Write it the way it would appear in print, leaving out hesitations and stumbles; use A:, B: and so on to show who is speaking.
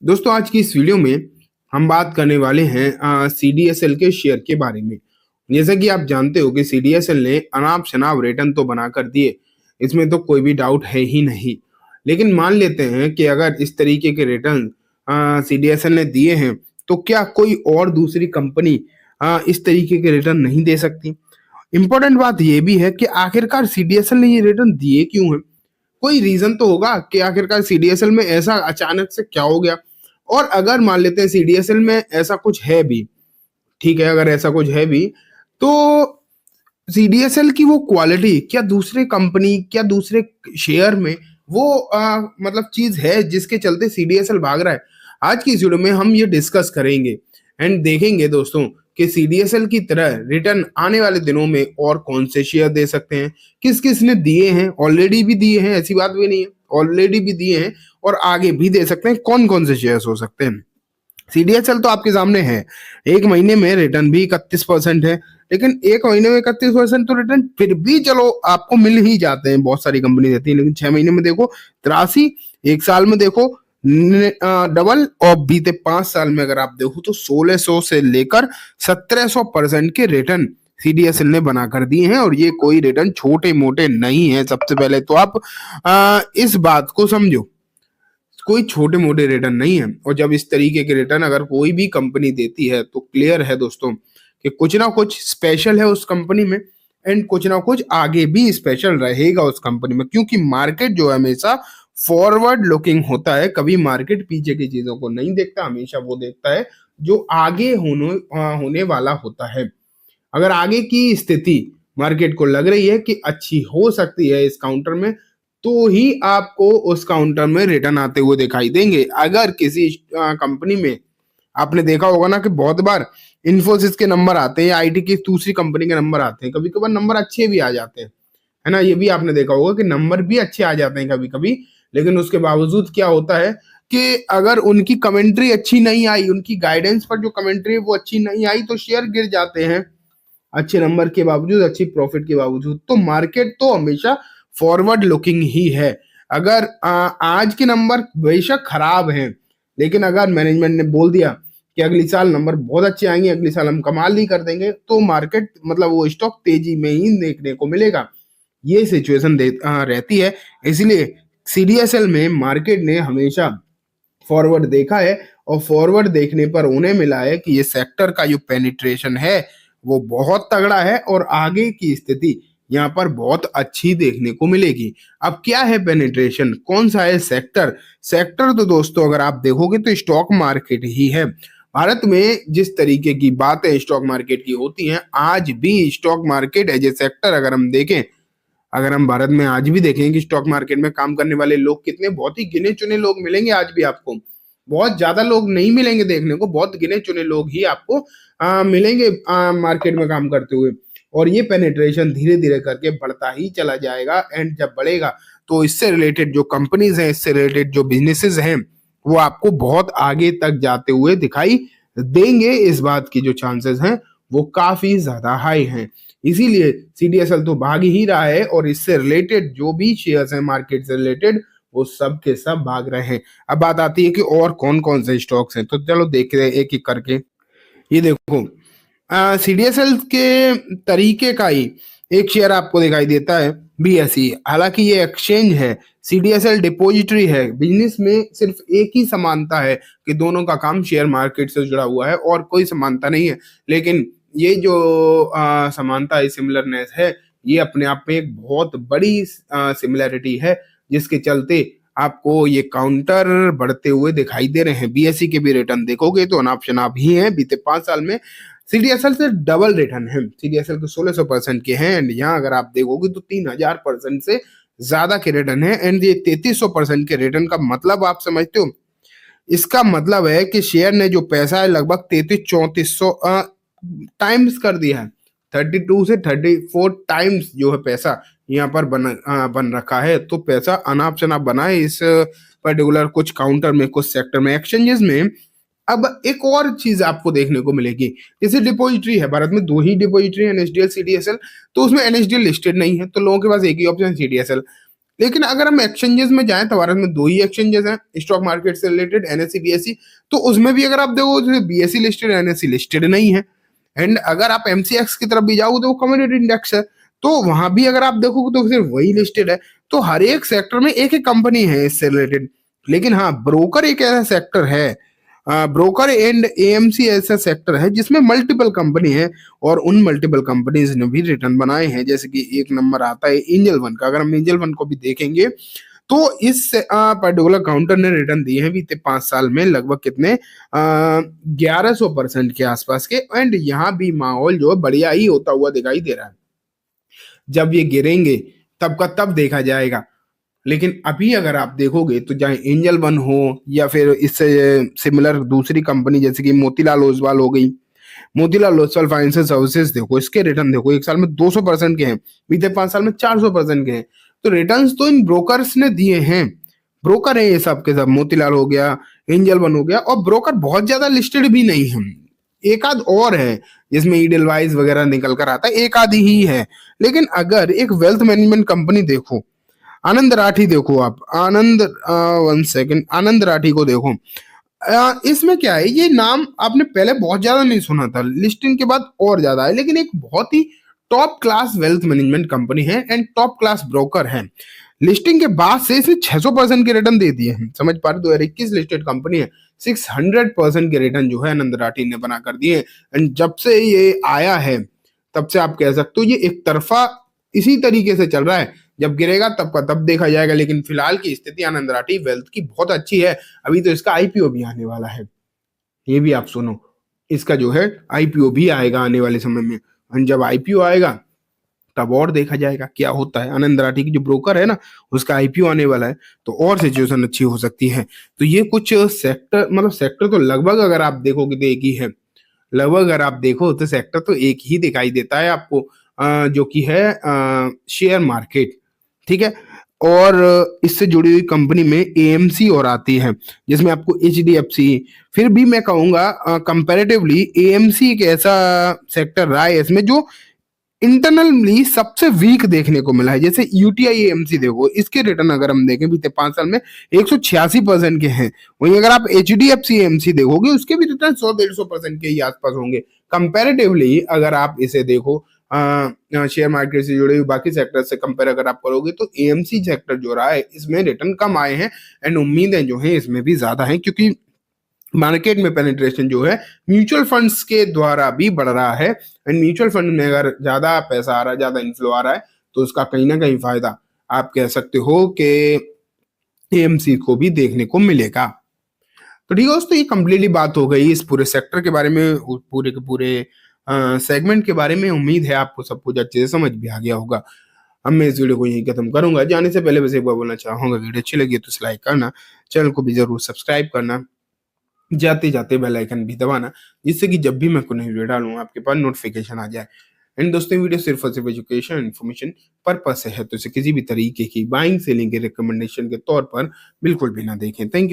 A: दोस्तों आज की इस वीडियो में हम बात करने वाले हैं सीडीएसएल के शेयर के बारे में। जैसा कि आप जानते हो कि सीडीएसएल ने अनाप शनाप रिटर्न तो बना कर दिए, इसमें तो कोई भी डाउट है ही नहीं। लेकिन मान लेते हैं कि अगर इस तरीके के रिटर्न सीडीएसएल ने दिए हैं, तो क्या कोई और दूसरी कंपनी इस तरीके के रिटर्न नहीं दे सकती? इम्पोर्टेंट बात यह भी है कि आखिरकार सीडीएसएल ने ये रिटर्न दिए क्यों हैं? कोई रीजन तो होगा कि आखिरकार सीडीएसएल में ऐसा अचानक से क्या हो गया। और अगर मान लेते हैं सीडीएसएल में ऐसा कुछ है भी, ठीक है, अगर ऐसा कुछ है भी तो सीडीएसएल की वो क्वालिटी क्या दूसरे कंपनी क्या दूसरे शेयर में वो मतलब चीज है जिसके चलते सीडीएसएल भाग रहा है। आज की इस वीडियो में हम ये डिस्कस करेंगे एंड देखेंगे दोस्तों कि सीडीएसएल की तरह रिटर्न आने वाले दिनों में और कौन से शेयर दे सकते हैं, किस किस ने दिए हैं, ऑलरेडी भी दिए हैं, ऐसी बात भी नहीं है, ऑलरेडी भी दिए हैं और आगे भी दे सकते हैं, कौन कौन से शेयर्स हो सकते हैं। सीडीएसएल तो आपके सामने है, एक महीने में रिटर्न भी 31% है, लेकिन एक महीने में 31% तो रिटर्न फिर भी चलो आपको मिल ही जाते हैं, बहुत सारी कंपनी देती है, लेकिन 6 महीने में देखो 83, एक साल में देखो डबल, और बीते 5 साल में अगर आप देखो तो 1600 से लेकर 1700% के रिटर्न सीडीएसएल ने बना कर दिए हैं। और ये कोई रिटर्न छोटे मोटे नहीं है। सबसे पहले तो आप इस बात को समझो, कोई छोटे मोटे रिटर्न नहीं है। और जब इस तरीके के रिटर्न अगर कोई भी कंपनी देती है तो क्लियर है दोस्तों कि कुछ ना कुछ स्पेशल है उस कंपनी में, एंड कुछ ना कुछ आगे भी स्पेशल रहेगा उस कंपनी में, क्योंकि मार्केट जो है हमेशा फॉरवर्ड लुकिंग होता है। कभी मार्केट पीछे की चीजों को नहीं देखता, हमेशा वो देखता है जो आगे होने वाला होता है। अगर आगे की स्थिति मार्केट को लग रही है कि अच्छी हो सकती है इस काउंटर में, तो ही आपको उस काउंटर में रिटर्न आते हुए दिखाई देंगे। अगर किसी कंपनी में आपने देखा होगा ना कि बहुत बार इन्फोसिस के नंबर आते हैं या आईटी की दूसरी कंपनी के नंबर आते हैं, कभी कभार नंबर अच्छे भी आ जाते हैं, है ना, ये भी आपने देखा होगा कि नंबर भी अच्छे आ जाते हैं कभी कभी। लेकिन उसके बावजूद क्या होता है कि अगर उनकी कमेंट्री अच्छी नहीं आई, उनकी गाइडेंस पर जो कमेंट्री है वो अच्छी नहीं आई, तो शेयर गिर जाते हैं अच्छे नंबर के बावजूद, अच्छी प्रॉफिट के बावजूद। तो मार्केट तो हमेशा फॉरवर्ड लुकिंग ही है। अगर आज के नंबर बेशक खराब हैं, लेकिन अगर मैनेजमेंट ने बोल दिया कि अगली साल नंबर बहुत अच्छे आएंगे, अगली साल हम कमाल ही कर देंगे, तो मार्केट मतलब वो स्टॉक तेजी में ही देखने को मिलेगा। ये सिचुएशन रहती है। इसलिए सीडीएसएल में मार्केट ने हमेशा फॉरवर्ड देखा है, और फॉरवर्ड देखने पर उन्हें मिला है कि ये सेक्टर का जो पेनिट्रेशन है वो बहुत तगड़ा है और आगे की स्थिति यहाँ पर बहुत अच्छी देखने को मिलेगी। अब क्या है पेनिट्रेशन, कौन सा है सेक्टर? सेक्टर तो दोस्तों अगर आप देखोगे तो स्टॉक मार्केट ही है। भारत में जिस तरीके की बातें स्टॉक मार्केट की होती हैं, आज भी stock market as a sector अगर हम देखें, अगर हम भारत में आज भी देखें कि स्टॉक मार्केट में काम करने वाले लोग कितने, बहुत ही गिने चुने लोग मिलेंगे आज भी आपको, बहुत ज्यादा लोग नहीं मिलेंगे देखने को, बहुत गिने चुने लोग ही आपको मिलेंगे मार्केट में काम करते हुए। और ये पेनिट्रेशन धीरे धीरे करके बढ़ता ही चला जाएगा, एंड जब बढ़ेगा तो इससे रिलेटेड जो कंपनीज हैं, इससे रिलेटेड जो बिजनेसेस हैं, वो आपको बहुत आगे तक जाते हुए दिखाई देंगे। इस बात की जो चांसेस हैं वो काफी ज्यादा हाई हैं। इसीलिए सीडीएसएल तो भाग ही रहा है, और इससे रिलेटेड जो भी शेयर्स हैं मार्केट से रिलेटेड, वो सब के सब भाग रहे हैं। अब बात आती है कि और कौन कौन से स्टॉक्स हैं, तो चलो देख रहे हैं एक एक करके। ये देखो, सीडीएसएल के तरीके का ही एक शेयर आपको दिखाई देता है, बीएसई। हालांकि ये एक्सचेंज है, सीडीएसएल डिपॉजिटरी है। बिजनेस में सिर्फ एक ही समानता है कि दोनों का काम शेयर मार्केट से जुड़ा हुआ है, और कोई समानता नहीं है। लेकिन ये जो समानता है, सिमिलरनेस है, ये अपने आप में एक बहुत बड़ी सिमिलरिटी है, जिसके चलते आपको ये काउंटर बढ़ते हुए दिखाई दे रहे हैं। बीएसई के भी रिटर्न देखोगे तो अनाप शनाप ही है, बीते 5 साल में सीडीएसएल से डबल रिटर्न है। सीडीएसएल के 1600% के हैं, एंड यहाँ अगर आप देखोगे तो 3000% से ज्यादा के रिटर्न है। एंड ये 3300% के रिटर्न का मतलब आप समझते हो? इसका मतलब है कि शेयर ने जो पैसा है लगभग 33-3400 टाइम्स कर दिया है। 32 से 34 टाइम्स जो है पैसा यहाँ पर बन रखा है। तो पैसा अनाप शनाप बना है इस पर्टिकुलर कुछ काउंटर में, कुछ सेक्टर में, एक्सचेंजेस में। अब एक और चीज आपको देखने को मिलेगी, जैसे डिपॉजिटरी है, भारत में 2 ही डिपॉजिटरी है, एनएसडीएल, सीडीएसएल। तो उसमें एनएसडीएल लिस्टेड नहीं है, तो लोगों के पास एक ही ऑप्शन सीडीएसएल। लेकिन अगर हम एक्सचेंजेस में जाएं तो भारत में 2 ही एक्सचेंजेस हैं स्टॉक मार्केट से रिलेटेड, एनएससी बीएससी। तो उसमें भी अगर आप देखो तो बीएससी लिस्टेड, एनएससी लिस्टेड नहीं है। एंड अगर आप एमसीएक्स की तरफ भी जाओगे तो वो कम्युनिटी इंडेक्स है, तो वहां भी अगर आप देखोगे तो सिर्फ वही लिस्टेड है। तो हर एक सेक्टर में एक एक कंपनी है इससे रिलेटेड। लेकिन हाँ, ब्रोकर एक ऐसा सेक्टर है, ब्रोकर एंड एएमसी ऐसा सेक्टर है जिसमें मल्टीपल कंपनी है, और उन मल्टीपल कंपनीज ने भी रिटर्न बनाए हैं। जैसे कि एक नंबर आता है एंजल वन का। अगर हम एंजल वन को भी देखेंगे तो इस पर्टिकुलर काउंटर ने रिटर्न दिए हैं बीते 5 साल में लगभग कितने 1100% के आसपास के। एंड यहाँ भी माहौल जो है बढ़िया ही होता हुआ दिखाई दे रहा है। जब ये गिरेंगे तब का तब देखा जाएगा। लेकिन अभी अगर आप देखोगे तो चाहे एंजल वन हो या फिर इससे सिमिलर दूसरी कंपनी जैसे कि मोतीलाल ओसवाल हो गई, मोतीलाल ओसवाल फाइनेंशियल सर्विसेज देखो, इसके रिटर्न देखो, एक साल में 200% के हैं, बीते 5 साल में 400% के हैं। तो रिटर्न्स तो इन ब्रोकर्स ने दिए हैं। ब्रोकर है ये सब के सब, मोतीलाल हो गया, एंजल वन हो गया, और ब्रोकर बहुत ज्यादा लिस्टेड भी नहीं है। एक आध और है जिसमें ईडलवाइज वगैरह निकल कर आता है, एक आधी ही है। लेकिन अगर एक वेल्थ मैनेजमेंट कंपनी देखो, आनंद राठी देखो आप, आनंद 1 सेकेंड, आनंद राठी को देखो। इसमें क्या है, ये नाम आपने पहले बहुत ज्यादा नहीं सुना था, लिस्टिंग के बाद और ज्यादा है। लेकिन एक बहुत ही top class wealth management company है एंड टॉप क्लास ब्रोकर है। लिस्टिंग के बाद से इसने 600% के रिटर्न दे दिए हैं। समझ पा रहे, 2021 लिस्टेड कंपनी है, 600% के रिटर्न जो है आनंद राठी ने बना कर दिए। एंड जब से ये आया है तब से आप कह सकते हो ये एक तरफा इसी तरीके से चल रहा है। जब गिरेगा तब का तब देखा जाएगा। लेकिन फिलहाल की स्थिति आनंद राठी वेल्थ की बहुत अच्छी है। अभी तो इसका आईपीओ भी आने वाला है, ये भी आप सुनो, इसका जो है आईपीओ भी आएगा आने वाले समय में। और जब आईपीओ आएगा तब और देखा जाएगा क्या होता है। आनंद राठी की जो ब्रोकर है ना, उसका आईपीओ आने वाला है, तो और सिचुएशन अच्छी हो सकती है। तो ये कुछ सेक्टर, मतलब सेक्टर तो लगभग अगर आप देखोगे तो एक ही है। लगभग अगर आप देखो तो सेक्टर तो एक ही दिखाई देता है आपको, जो कि है शेयर मार्केट, ठीक है। और इससे जुड़ी हुई कंपनी में एएमसी और आती है, जिसमें आपको एचडीएफसी, फिर भी मैं कहूंगा कंपैरेटिवली एएमसी एक ऐसा सेक्टर रहा है इसमें जो इंटरनली सबसे वीक देखने को मिला है। जैसे यूटीआई एएमसी देखो, इसके रिटर्न अगर हम देखें बीते 5 साल में 186% के हैं। वहीं अगर आप एचडीएफसी एएमसी देखोगे उसके भी रिटर्न 100-150% के ही आसपास होंगे। कंपैरेटिवली अगर आप इसे देखो शेयर मार्केट से जुड़े हुए बाकी सेक्टर से कंपेयर अगर आप करोगे तो एएमसी सेक्टर जो रहा है इसमें रिटर्न कम आए हैं। एंड उम्मीदें जो है इसमें भी ज्यादा है, क्योंकि मार्केट में पेनिट्रेशन जो है म्यूचुअल फंड्स के द्वारा भी बढ़ रहा है। एंड म्यूचुअल फंड में अगर ज्यादा पैसा आ रहा है, ज्यादा इन्फ्लो आ रहा है, तो उसका कहीं ना कहीं फायदा आप कह सकते हो कि एएमसी को भी देखने को मिलेगा। तो ठीक है दोस्तों, ये कंप्लीटली बात हो गई इस पूरे सेक्टर के बारे में, पूरे के पूरे सेगमेंट के बारे में। उम्मीद है आपको सब कुछ अच्छे से समझ भी आ गया होगा। अब मैं इस वीडियो को यहीं खत्म करूंगा। जाने से पहले बस एक बार बोलना चाहूंगा, वीडियो अच्छी लगी तो लाइक करना, चैनल को भी जरूर सब्सक्राइब करना, जाते जाते बेल आइकन भी दबाना, जिससे कि जब भी मैं कोई नई वीडियो डालूं आपके पास नोटिफिकेशन आ जाए। एंड दोस्तों, वीडियो सिर्फ और सिर्फ एजुकेशन इन्फॉर्मेशन पर्पस से है, तो इसे किसी भी तरीके की बाइंग सेलिंग के रिकमेंडेशन के तौर पर बिल्कुल भी ना देखें। Thank you.